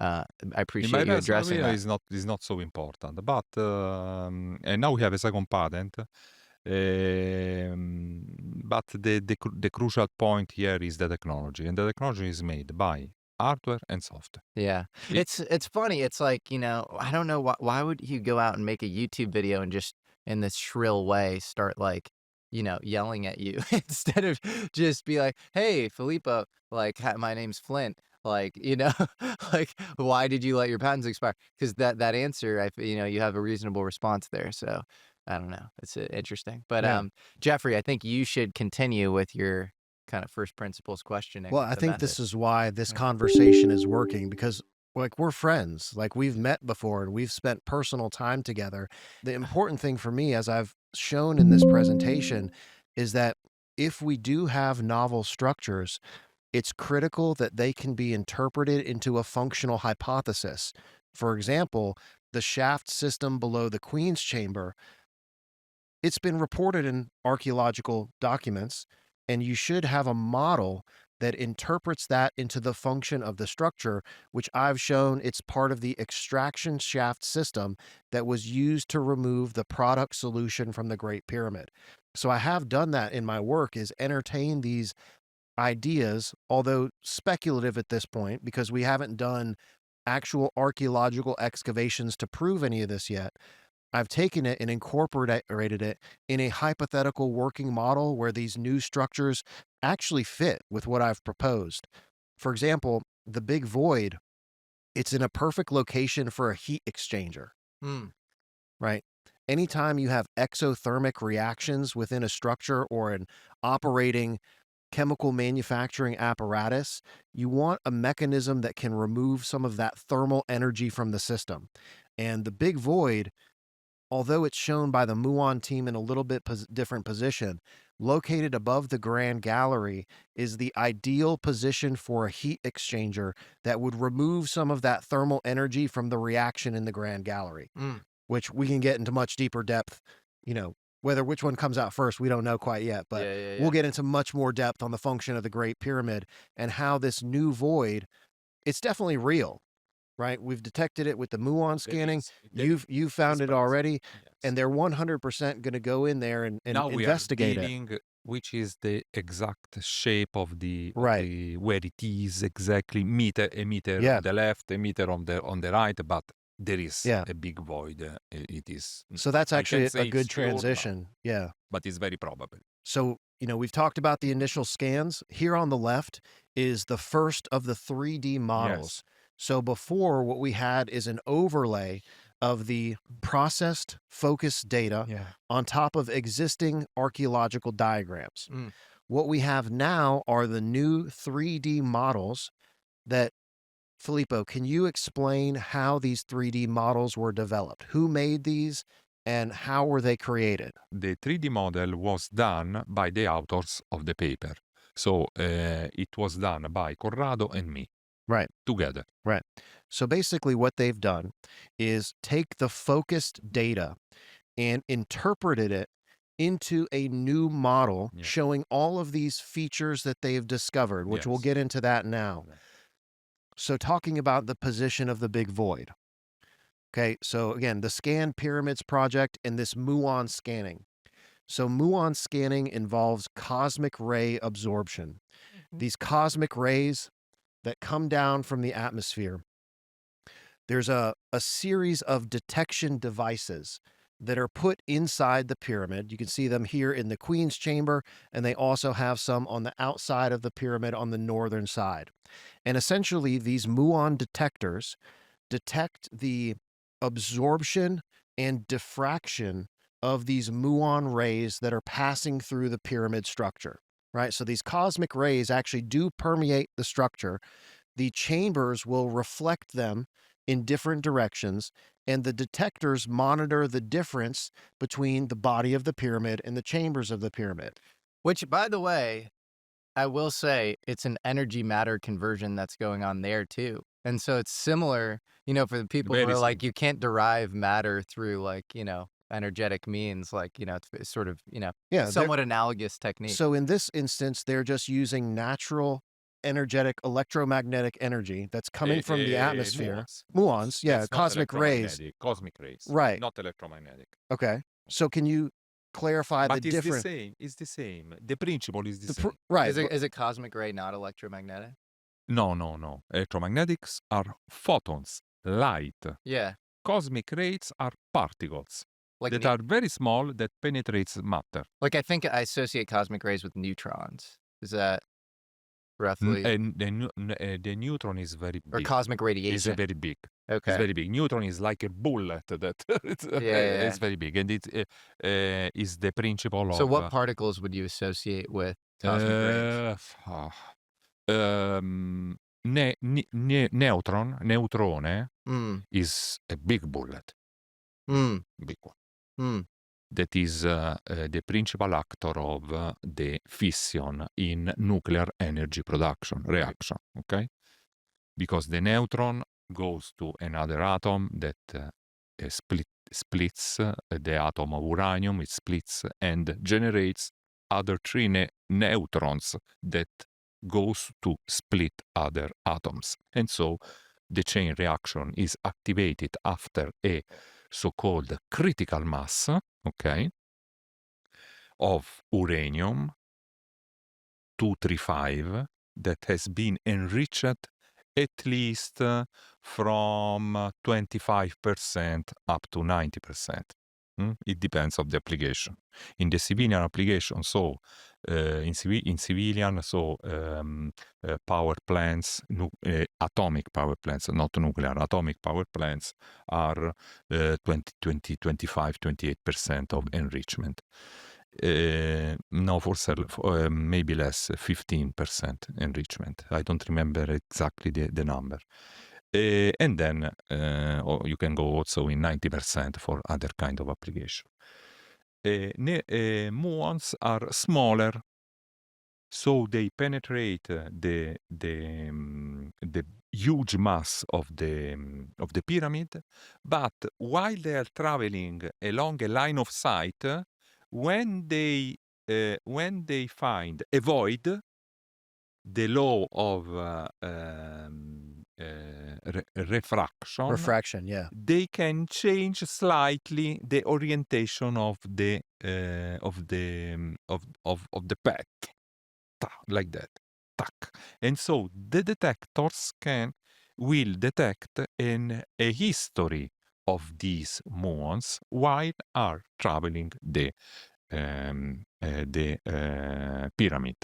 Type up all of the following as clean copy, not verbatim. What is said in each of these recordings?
I In my appreciate you personal addressing opinion, that. is not so important. But and now we have a second patent. But the crucial point here is the technology, and the technology is made by hardware and software. Yeah. I- It's funny. It's like, I don't know why would you go out and make a YouTube video and just in this shrill way start like, yelling at you instead of just be like, "Hey, Filippo, like my name's Flint." Like, like why did you let your patents expire? Because that answer, you have a reasonable response there. So I don't know. It's interesting. But Yeah. Jeffrey, I think you should continue with your kind of first principles questioning Well, I the think method. this is why this Yeah. conversation is working because like we're friends, like we've met before and we've spent personal time together. The important thing for me, as I've shown in this presentation, is that if we do have novel structures, it's critical that they can be interpreted into a functional hypothesis. For example, the shaft system below the Queen's chamber, it's been reported in archaeological documents, and you should have a model that interprets that into the function of the structure, which I've shown it's part of the extraction shaft system that was used to remove the product solution from the Great Pyramid. So I have done that in my work, is entertain these ideas, although speculative at this point because we haven't done actual archaeological excavations to prove any of this yet. I've taken it and incorporated it in a hypothetical working model where these new structures actually fit with what I've proposed. For example, the big void, it's in a perfect location for a heat exchanger, Hmm. right? Anytime you have exothermic reactions within a structure or an operating chemical manufacturing apparatus, you want a mechanism that can remove some of that thermal energy from the system. And the big void, although it's shown by the Muon team in a little bit different position, located above the Grand Gallery, is the ideal position for a heat exchanger that would remove some of that thermal energy from the reaction in the Grand Gallery, Mm. which we can get into much deeper depth. Whether which one comes out first, we don't know quite yet, but Yeah, yeah, we'll yeah. get into much more depth on the function of the Great Pyramid and how this new void, it's definitely real, right? We've detected it with the muon scanning. You've found It's it present. already, Yes. and they're 100% going to go in there and Now we are investigate it. dealing which is the exact shape of the Right. where it is exactly a meter Yeah. on the left, a meter on the right, but there is Yeah. a big void. It is. So that's I can actually say a it's good sure now, transition. Yeah. but it's very probable. So, we've talked about the initial scans. Here on the left is the first of the 3D models. So before, what we had is an overlay of the processed focus data Yeah. on top of existing archaeological diagrams. Mm. What we have now are the new 3D models that, Filippo, can you explain how these 3D models were developed? Who made these and how were they created? The 3D model was done by the authors of the paper. So it was done by Corrado and me Right. together. Right. So basically, what they've done is take the focused data and interpreted it into a new model Yeah. showing all of these features that they've discovered, which we'll Yes. get into that now. Right. So, talking about the position of the big void. Okay. So, again, the Scan Pyramids project and this muon scanning. So, muon scanning involves cosmic ray absorption. Mhm. These cosmic rays that come down from the atmosphere, there's a series of detection devices that are put inside the pyramid. You can see them here in the Queen's chamber, and they also have some on the outside of the pyramid on the northern side. And essentially, these muon detectors detect the absorption and diffraction of these muon rays that are passing through the pyramid structure, right? So these cosmic rays actually do permeate the structure. The chambers will reflect them in different directions, and the detectors monitor the difference between the body of the pyramid and the chambers of the pyramid. Which, by the way, I will say it's an energy matter conversion that's going on there too. And so it's similar, for the people who Very are like, simple. you can't derive matter through like, energetic means, like, it's sort of, Yeah, somewhat analogous technique. so in this instance, they're just using natural energetic electromagnetic energy that's coming from the atmosphere. Muons, yeah, That's not cosmic rays. electromagnetic, cosmic rays, Right. not electromagnetic. Okay. So can you clarify the But it's the difference? same. It's the same. The principle is the The same. right. Is a cosmic ray not electromagnetic? No, no, no. Electromagnetics are photons, light. Yeah. Cosmic rays are particles Like that ne- are very small that penetrates matter. like I think I associate cosmic rays with neutrons. Is that roughly And the neutron is very or big. cosmic It's radiation? very big. It's Okay. very big. Neutron is like a bullet that Yeah. it's very big, and it is the principle So of what particles would you associate with cosmic rays? Neutrone Mm. is a big bullet, Mm. big one. Mm. That is the principal actor of the fission in nuclear energy production reaction. Okay, because the neutron goes to another atom that splits the atom of uranium. It splits and generates other three neutrons that goes to split other atoms, and so the chain reaction is activated after a so-called critical mass, okay, of uranium 235 that has been enriched at least from 25% up to 90%. It depends on the application. In the civilian application, so in civilian, so power plants, atomic power plants, not nuclear, atomic power plants are 20, 25, 28% of enrichment. No, maybe less, 15% enrichment. I don't remember exactly the number. And then you can go also in 90% for other kind of application. Muons are smaller, so they penetrate the huge mass of the pyramid. But while they are traveling along a line of sight, when they find a void, the law of Refraction, yeah. they can change slightly the orientation of the path, like that, tack. And so the detectors will detect a history of these muons while are traveling the pyramid.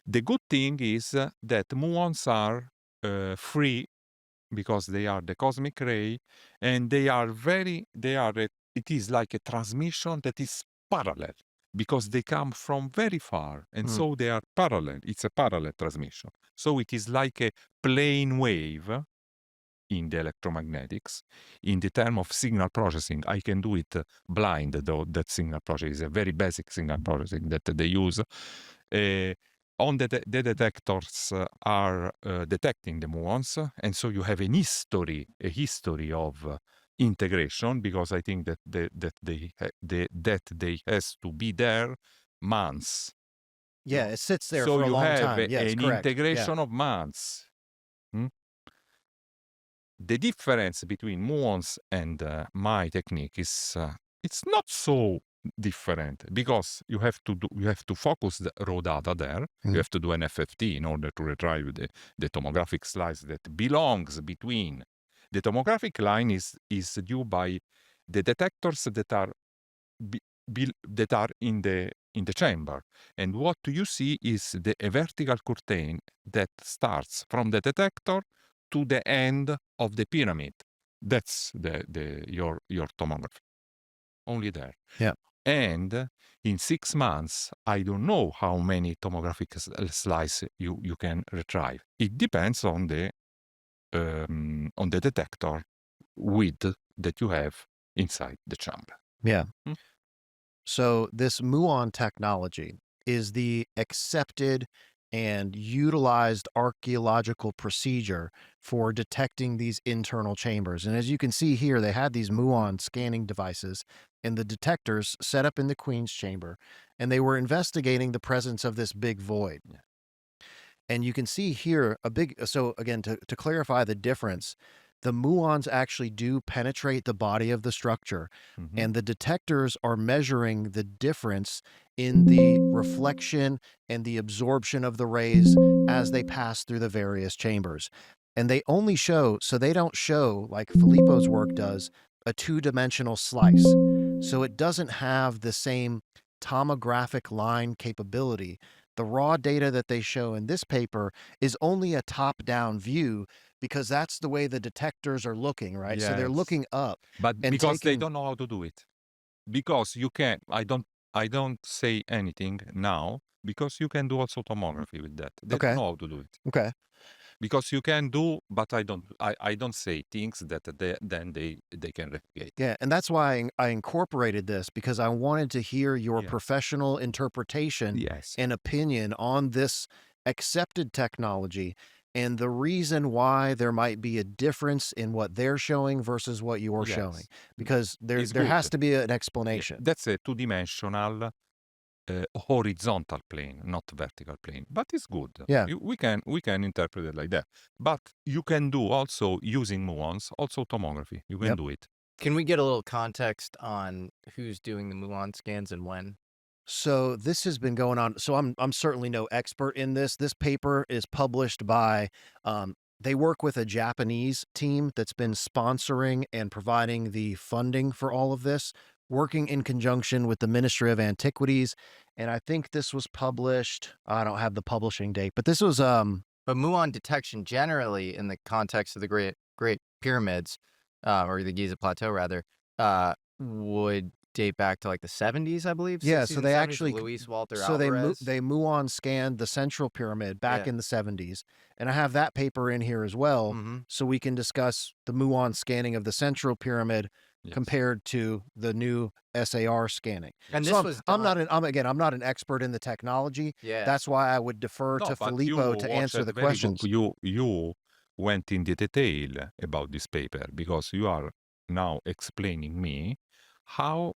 The good thing is that muons are free because they are the cosmic ray, and it is like a transmission that is parallel because they come from very far, and so they are parallel. It's a parallel transmission. So it is like a plane wave in the electromagnetics. In the term of signal processing, I can do it blind, though that signal processing is a very basic signal processing that they use. On the detectors are detecting the muons, and so you have a history of integration, because I think that they has to be there months. Yeah, it sits there So for a you long have time. Yes, an correct. integration of months. The difference between muons and my technique is it's not so different, because you have to focus the raw data there. You have to do an FFT in order to retrieve the tomographic slice that belongs between. The tomographic line is due by the detectors that are in the chamber, and what you see is a vertical curtain that starts from the detector to the end of the pyramid. That's your tomography. Only there. Yeah. And in 6 months, I don't know how many tomographic slice you can retrieve. It depends on the detector width that you have inside the chamber. Yeah. So this muon technology is the accepted and utilized archaeological procedure for detecting these internal chambers. And as you can see here, they had these muon scanning devices and the detectors set up in the Queen's chamber, and they were investigating the presence of this big void. And you can see here a big, so again, to clarify the difference, the muons actually do penetrate the body of the structure, Mhm. and the detectors are measuring the difference in the reflection and the absorption of the rays as they pass through the various chambers. And they only show, so they don't show, like Filippo's work does, a two-dimensional slice. So it doesn't have the same tomographic line capability. The raw data that they show in this paper is only a top-down view because that's the way the detectors are looking, right? So they're Yes. looking up But and because they taking. don't know how to do it. Because you can, I don't say anything now because you can do also tomography with that. They don't Okay. know how to do it. Okay. Because you can do, but I don't say things that then they can replicate. Yeah, and that's why I incorporated this because I wanted to hear your Yeah. professional interpretation Yes. and opinion on this accepted technology and the reason why there might be a difference in what they're showing versus what you're showing. Yes. Because there It's there has good. to be an Yeah. explanation. That's a two-dimensional horizontal plane, not vertical plane. But it's good. Yeah. We can interpret it like that. But you can do also using muons, also tomography. You can Yep. do it. Can we get a little context on who's doing the muon scans and when? So this has been going on. So I'm certainly no expert in this. This paper is published by they work with a Japanese team that's been sponsoring and providing the funding for all of this, working in conjunction with the Ministry of Antiquities. And I think this was published, I don't have the publishing date, but this was But muon detection generally in the context of the Great Pyramids, or the Giza Plateau rather, would date back to like the 70s, I believe, yeah, 60s so and they 70s with actually Luis Walter so they Alvarez. they muon scanned the Central Pyramid back Yeah. in the 70s, and I have that paper in here as well, Mhm. so we can discuss the muon scanning of the Central Pyramid Yes. compared to the new SAR scanning. And So this was I'm not done. I'm not an expert in the technology. Yeah. That's why I would defer No, to but you Filippo to watched answer the very good. questions. You went in the detail about this paper because you are now explaining me how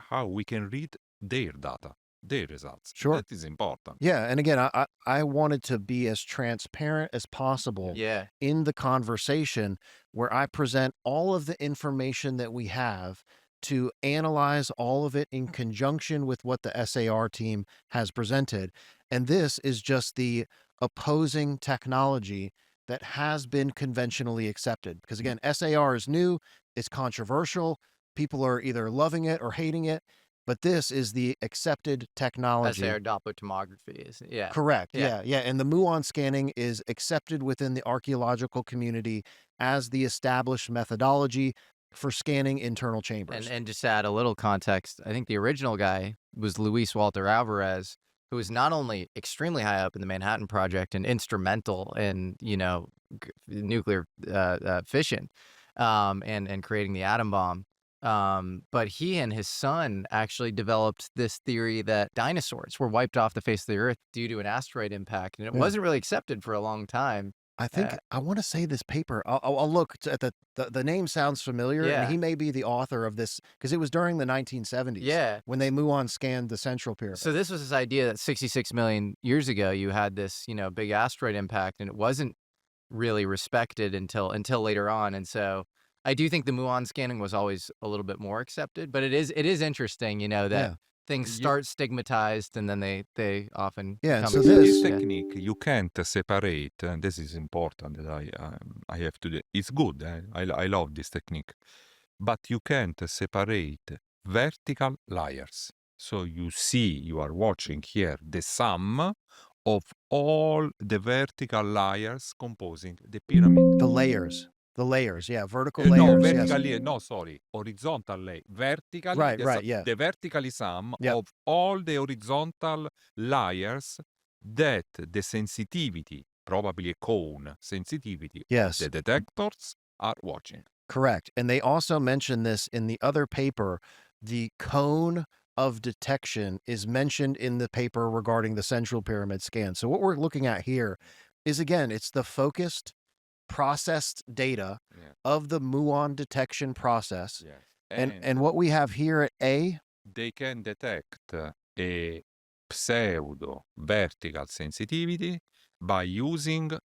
how we can read their data, their results. Sure. That is important. Yeah, and again, I wanted to be as transparent as possible Yeah. in the conversation where I present all of the information that we have to analyze all of it in conjunction with what the SAR team has presented. And this is just the opposing technology that has been conventionally accepted. Because again, SAR is new, it's controversial, people are either loving it or hating it, but this is the accepted technology. SAR Doppler tomography is, yeah. Correct. Yeah. Yeah. And the muon scanning is accepted within the archaeological community as the established methodology for scanning internal chambers. And just to add a little context, I think the original guy was Luis Walter Alvarez, who was not only extremely high up in the Manhattan Project and instrumental in, nuclear fission, and creating the atom bomb, but he and his son actually developed this theory that dinosaurs were wiped off the face of the earth due to an asteroid impact, and it Yeah. wasn't really accepted for a long time. I think I want to say this paper. I'll look at the name sounds familiar, and Yeah. he may be the author of this because it was during the 1970s. Yeah. When they muon scanned the Central Pyramid. So this was this idea that 66 million years ago, you had this, big asteroid impact, and it wasn't really respected until later on. And so I do think the muon scanning was always a little bit more accepted, but it is interesting, that Yeah. things Yeah. start stigmatized and then they often Yeah, and become so This this- yeah. technique you can't separate, and this is important that I have to do. It's good. I love this technique, but you can't separate vertical layers. So you are watching here the sum of all the vertical layers composing the pyramid. the layers, yeah, vertical No, layers. Yes. vertically, no, sorry, horizontal layer. Vertically, Right, yeah. the vertically sum Yep. of all the horizontal layers that the sensitivity, probably a cone sensitivity Yes. of the detectors are watching. Correct. And they also mention this in the other paper. The cone of detection is mentioned in the paper regarding the Central Pyramid scan. So what we're looking at here is, again, it's the focused, processed data Yeah. of the muon detection process. Yes. And what we have here at A, They can detect a pseudo vertical sensitivity by using